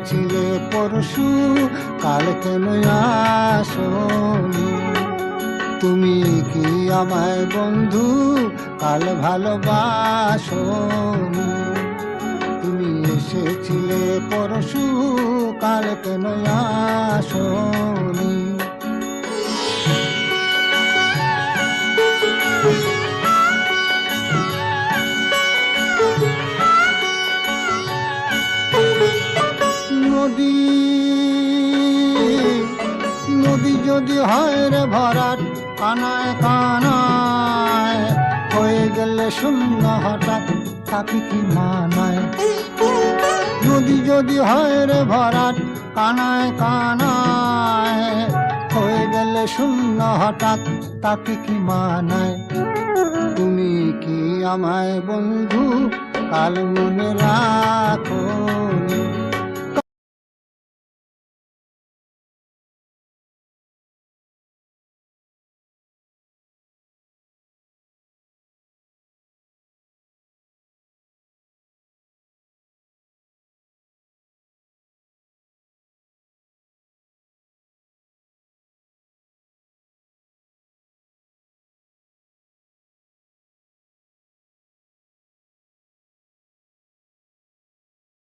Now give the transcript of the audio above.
এসেছিলে পরশু, কাল কেন আসনি? তুমি কি আমায় বন্ধু কাল ভালোবাসনি? তুমি এসেছিলে পরশু, কাল কেন আসনি? নদী নদী যদি হয় রে ভরাট, কানায় কানায় হয়ে গেলে শূন্য হঠাৎ, তাকে কি মানায়? নদী যদি হয় রে ভরাট, কানায় কানায় হয়ে গেলে শূন্য হঠাৎ, তাকে কি মানায়? তুমি কি আমায় বন্ধু কাল মনে রাখোনি?